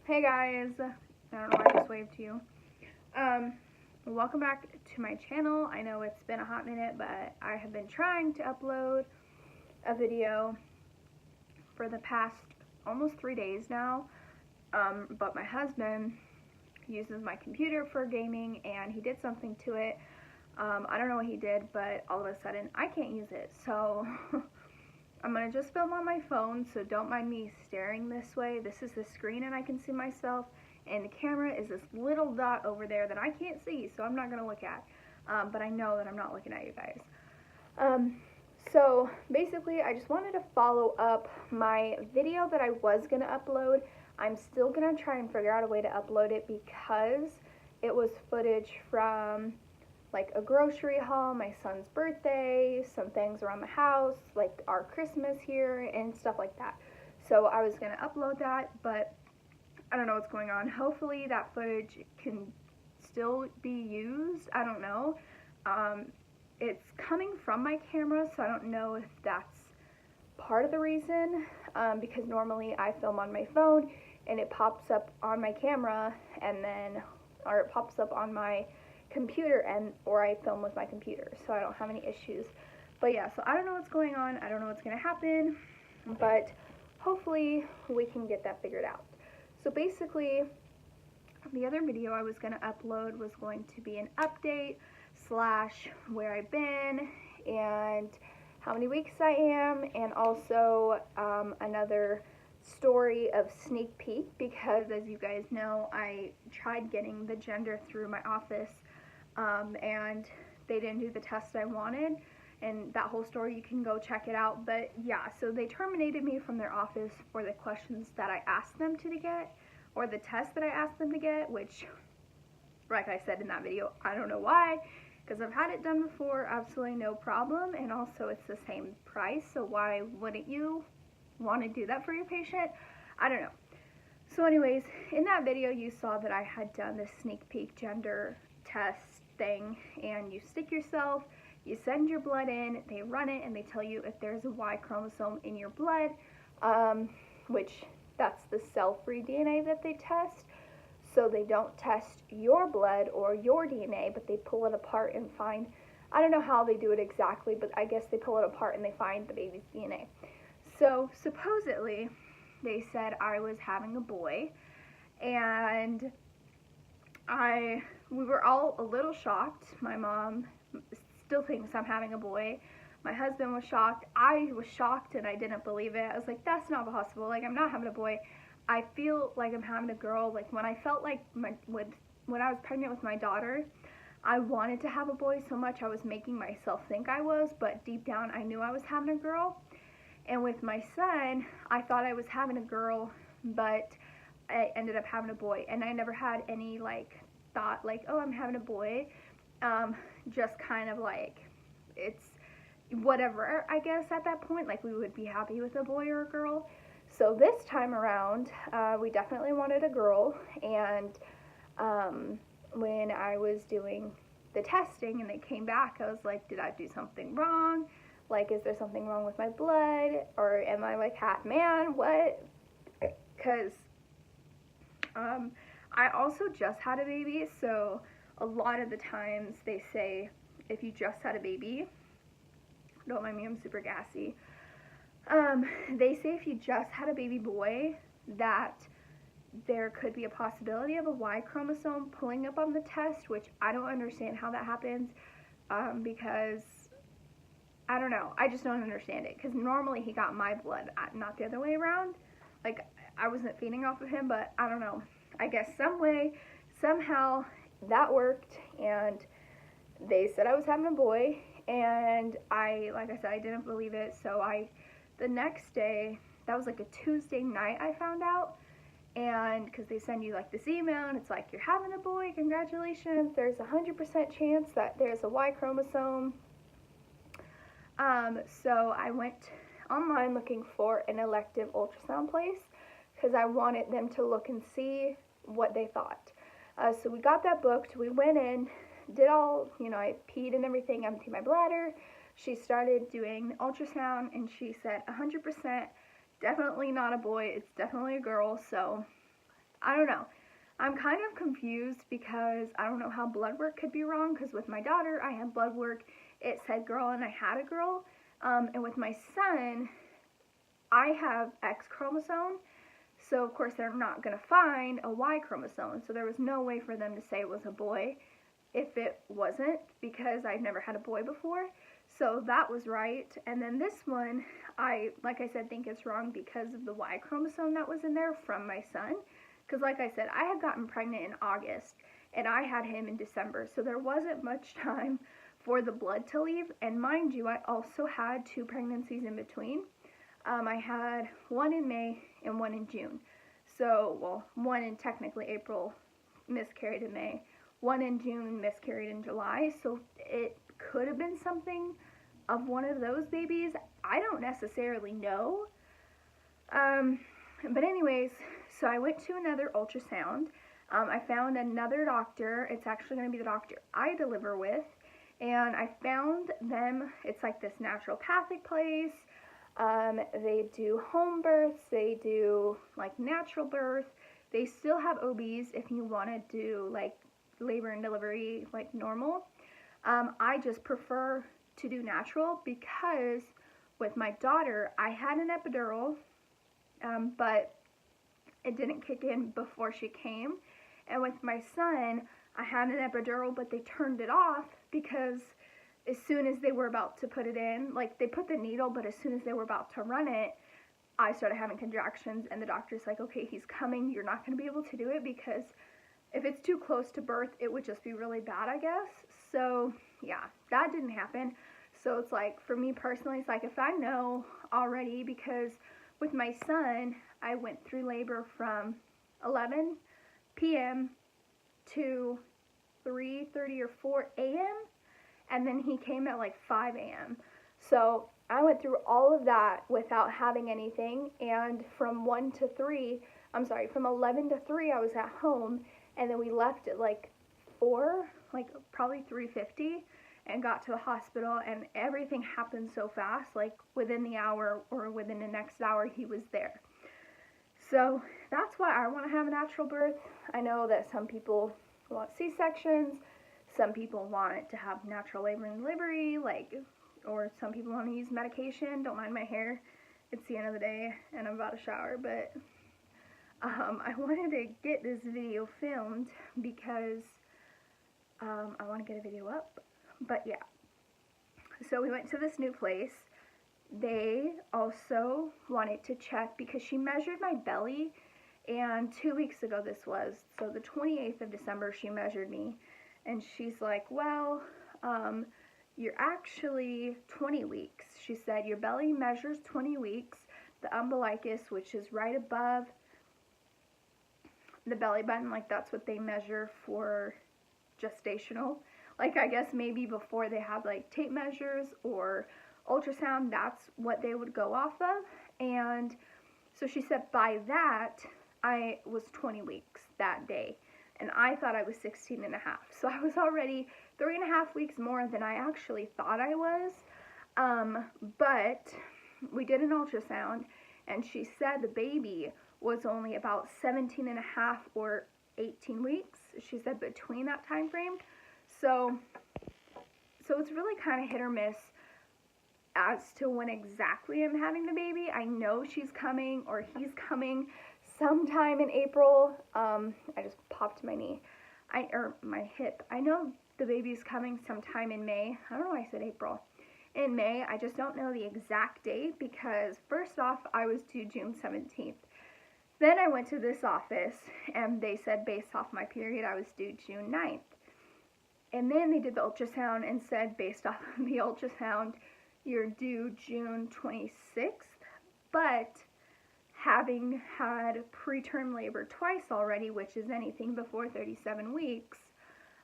Hey guys, I don't know why I just waved to you. Welcome back to my channel. I know it's been a hot minute, but I have been trying to upload a video for the past almost 3 days now. But my husband uses my computer for gaming and he did something to it. I don't know what he did, but all of a sudden I can't use it. So I'm going to just film on my phone, so don't mind me staring this way. This is the screen and I can see myself, and the camera is this little dot over there that I can't see, so I'm not going to look at. But I know that I'm not looking at you guys. So basically, I just wanted to follow up my video that I was going to upload. I'm still going to try and figure out a way to upload it because it was footage from like a grocery haul, my son's birthday, some things around the house, like our Christmas here, and stuff like that. So I was going to upload that, but I don't know what's going on. Hopefully that footage can still be used. I don't know. It's coming from my camera, so I don't know if that's part of the reason, because normally I film on my phone, and it pops up on my camera, and then, or it pops up on my computer, or I film with my computer, so I don't have any issues. But yeah, so I don't know what's going on. I don't know what's going to happen, but hopefully we can get that figured out. So basically, the other video I was going to upload was going to be an update / where I've been and how many weeks I am, and also another story of Sneakpeek, because as you guys know, I tried getting the gender through my office, and they didn't do the test I wanted, and that whole story, you can go check it out. But yeah, so they terminated me from their office for the questions that I asked them to get, or the test that I asked them to get, which, like I said in that video, I don't know why, because I've had it done before, absolutely no problem, and also it's the same price, so why wouldn't you want to do that for your patient? I don't know. So anyways, in that video you saw that I had done this Sneakpeek gender test thing, and you stick yourself, you send your blood in, they run it, and they tell you if there's a Y chromosome in your blood, which that's the cell-free DNA that they test. So they don't test your blood or your DNA, but they pull it apart and find, I don't know how they do it exactly, but I guess they pull it apart and they find the baby's DNA. So supposedly they said I was having a boy, and we were all a little shocked. My mom still thinks I'm having a boy. My husband was shocked. I was shocked and I didn't believe it. I was like, that's not possible. Like, I'm not having a boy. I feel like I'm having a girl. Like, when I felt like when I was pregnant with my daughter, I wanted to have a boy so much. I was making myself think I was, but deep down I knew I was having a girl. And with my son, I thought I was having a girl, but I ended up having a boy. And I never had any like thought like, oh, I'm having a boy. Just kind of like, it's whatever, I guess, at that point. Like, we would be happy with a boy or a girl. So this time around, we definitely wanted a girl, and when I was doing the testing and they came back, I was like, did I do something wrong? Like, is there something wrong with my blood, or am I like half man? What? Because I also just had a baby, so a lot of the times they say if you just had a baby, don't mind me, I'm super gassy. They say if you just had a baby boy, that there could be a possibility of a Y chromosome pulling up on the test, which I don't understand how that happens, because I don't know. I just don't understand it, because normally he got my blood, not the other way around. Like, I wasn't feeding off of him, but I don't know. I guess some way, somehow that worked, and they said I was having a boy, and like I said, I didn't believe it. So the next day, that was like a Tuesday night, I found out, and because they send you like this email, and it's like, you're having a boy, congratulations, there's 100% chance that there's a Y chromosome. So I went online looking for an elective ultrasound place, because I wanted them to look and see what they thought. So we got that booked, we went in, did all, I peed and everything, emptied my bladder. She started doing the ultrasound, and she said 100% definitely not a boy, it's definitely a girl. So I don't know. I'm kind of confused because I don't know how blood work could be wrong, because with my daughter, I had blood work, it said girl and I had a girl. And with my son, I have X chromosome, so of course they're not going to find a Y chromosome, so there was no way for them to say it was a boy if it wasn't, because I'd never had a boy before. So that was right. And then this one, like I said, think it's wrong because of the Y chromosome that was in there from my son. Because like I said, I had gotten pregnant in August and I had him in December, so there wasn't much time for the blood to leave. And mind you, I also had 2 pregnancies in between. I had one in May and one in June. So, well, one in technically April, miscarried in May. One in June, miscarried in July. So it could have been something of one of those babies. I don't necessarily know. But anyways, so I went to another ultrasound. I found another doctor. It's actually going to be the doctor I deliver with. And I found them, it's like this naturopathic place. They do home births, they do like natural birth. They still have OBs if you want to do like labor and delivery like normal. I just prefer to do natural because with my daughter, I had an epidural, but it didn't kick in before she came. And with my son, I had an epidural, but they turned it off because as soon as they were about to put it in, like they put the needle, but as soon as they were about to run it, I started having contractions, and the doctor's like, okay, he's coming, you're not going to be able to do it because if it's too close to birth, it would just be really bad, I guess. So yeah, that didn't happen. So it's like, for me personally, it's like if I know already, because with my son, I went through labor from 11 p.m. to 3:30 or 4 a.m. and then he came at like 5 a.m. So I went through all of that without having anything, and from 11 to 3, I was at home, and then we left at like 4, like probably 3:50, and got to the hospital, and everything happened so fast, like within the hour or within the next hour he was there. So that's why I want to have a natural birth. I know that some people want C-sections, some people want it to have natural labor and delivery, or some people want to use medication. Don't mind my hair, it's the end of the day and I'm about to shower, but I wanted to get this video filmed because I want to get a video up. But yeah, so we went to this new place. They also wanted to check because she measured my belly, and 2 weeks ago this was, so the 28th of December she measured me, and she's like, well, you're actually 20 weeks. She said your belly measures 20 weeks. The umbilicus, which is right above the belly button, like that's what they measure for gestational. Like I guess maybe before they have like tape measures or ultrasound, that's what they would go off of. And so she said by that I was 20 weeks that day, and I thought I was 16 and a half. So I was already 3.5 weeks more than I actually thought I was. But we did an ultrasound, and she said the baby was only about 17 and a half or 18 weeks. She said between that time frame. So it's really kind of hit or miss as to when exactly I'm having the baby. I know she's coming, or he's coming sometime in April. I just popped my knee, or my hip. I know the baby's coming sometime in May. I don't know why I said April. In May, I just don't know the exact date because first off, I was due June 17th. Then I went to this office and they said based off my period, I was due June 9th. And then they did the ultrasound and said based off of the ultrasound, you're due June 26th, but having had preterm labor twice already, which is anything before 37 weeks,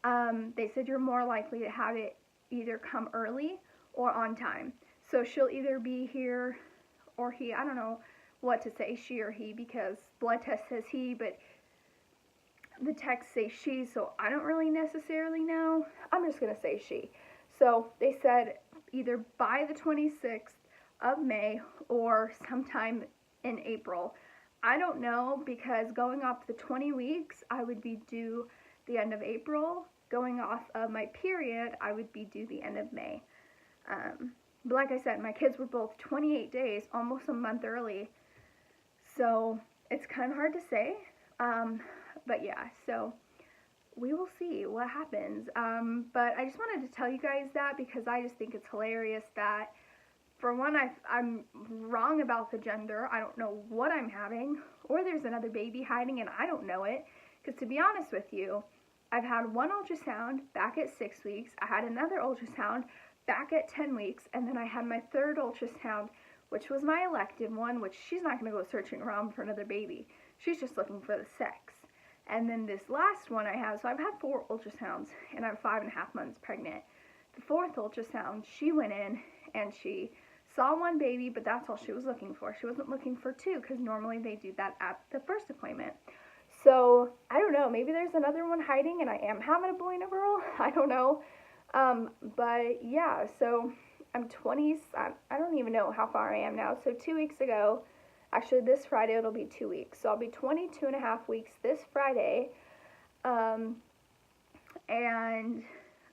they said you're more likely to have it either come early or on time. So she'll either be here or he. I don't know what to say, she or he, because blood test says he, but the text says she, so I don't really necessarily know. I'm just going to say she. So they said either by the 26th of May or sometime in April. I don't know, because going off the 20 weeks, I would be due the end of April. Going off of my period, I would be due the end of May. But like I said, my kids were both 28 days, almost a month early. So it's kind of hard to say. But yeah, so we will see what happens. But I just wanted to tell you guys that because I just think it's hilarious that, for one, I'm wrong about the gender. I don't know what I'm having, or there's another baby hiding and I don't know it. Because to be honest with you, I've had one ultrasound back at 6 weeks. I had another ultrasound back at 10 weeks, and then I had my third ultrasound, which was my elective one, which she's not going to go searching around for another baby. She's just looking for the sex. And then this last one I have, so I've had 4 ultrasounds, and I'm 5.5 months pregnant. The 4th ultrasound, she went in, and she saw 1 baby, but that's all she was looking for. She wasn't looking for 2, because normally they do that at the first appointment. So, I don't know, maybe there's another one hiding, and I am having a boy and a girl. I don't know. But yeah, so I'm 20, I don't even know how far I am now. So 2 weeks ago, actually this Friday it'll be 2 weeks. So I'll be 22.5 weeks this Friday. And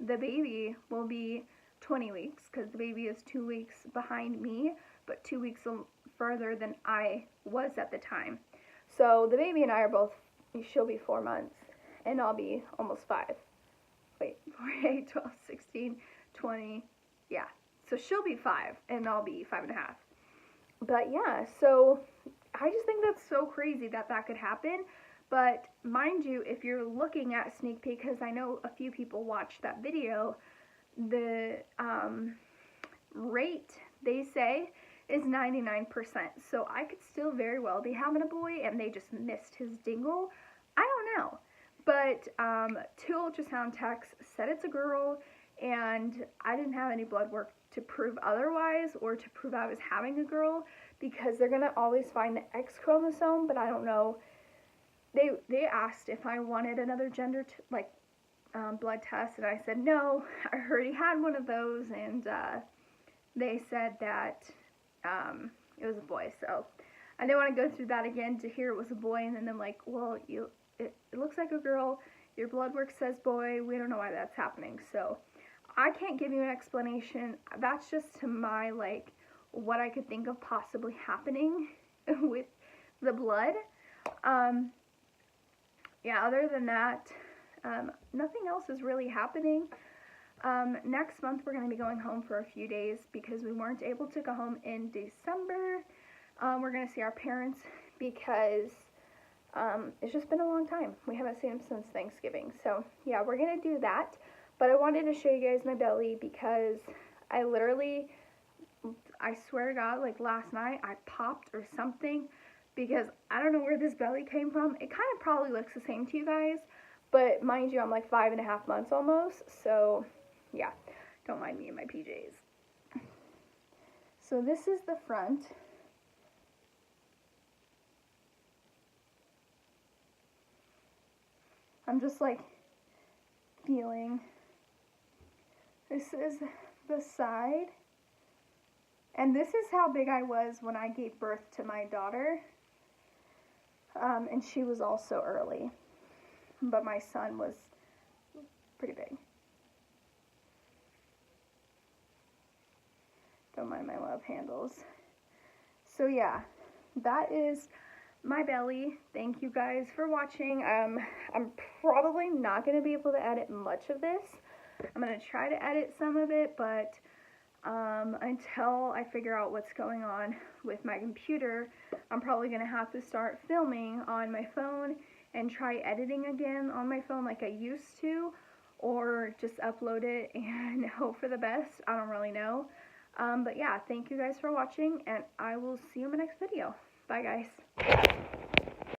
the baby will be 20 weeks because the baby is 2 weeks behind me, but 2 weeks further than I was at the time. So the baby and I are both, she'll be 4 months and I'll be almost 5. Wait, 4, 8, 12, 16, 20, yeah. So she'll be 5, and I'll be 5.5. But yeah, so I just think that's so crazy that that could happen. But mind you, if you're looking at Sneakpeek, because I know a few people watched that video, the rate, they say, is 99%. So I could still very well be having a boy, and they just missed his dingle. I don't know. But 2 ultrasound techs said it's a girl, and I didn't have any blood work to prove otherwise or to prove I was having a girl, because they're going to always find the X chromosome, but I don't know. They asked if I wanted another gender blood test, and I said no. I already had one of those, and they said that it was a boy. So I didn't want to go through that again to hear it was a boy, and then I'm like, well, it looks like a girl, your blood work says boy, we don't know why that's happening. So I can't give you an explanation. That's just to my, what I could think of possibly happening with the blood. Yeah, other than that, nothing else is really happening. Next month we're going to be going home for a few days because we weren't able to go home in December. We're going to see our parents because it's just been a long time. We haven't seen them since Thanksgiving. So yeah, we're going to do that. But I wanted to show you guys my belly because I swear to God, last night I popped or something, because I don't know where this belly came from. It kind of probably looks the same to you guys, but mind you, I'm 5.5 months almost, so yeah, don't mind me in my PJs. So this is the front. I'm just feeling. This is the side. And this is how big I was when I gave birth to my daughter. And she was also early. But my son was pretty big. Don't mind my love handles. So yeah, that is my belly. Thank you guys for watching. I'm probably not going to be able to edit much of this. I'm going to try to edit some of it, but until I figure out what's going on with my computer, I'm probably going to have to start filming on my phone and try editing again on my phone like I used to, or just upload it and hope for the best. I don't really know. But yeah, thank you guys for watching, and I will see you in my next video. Bye, guys.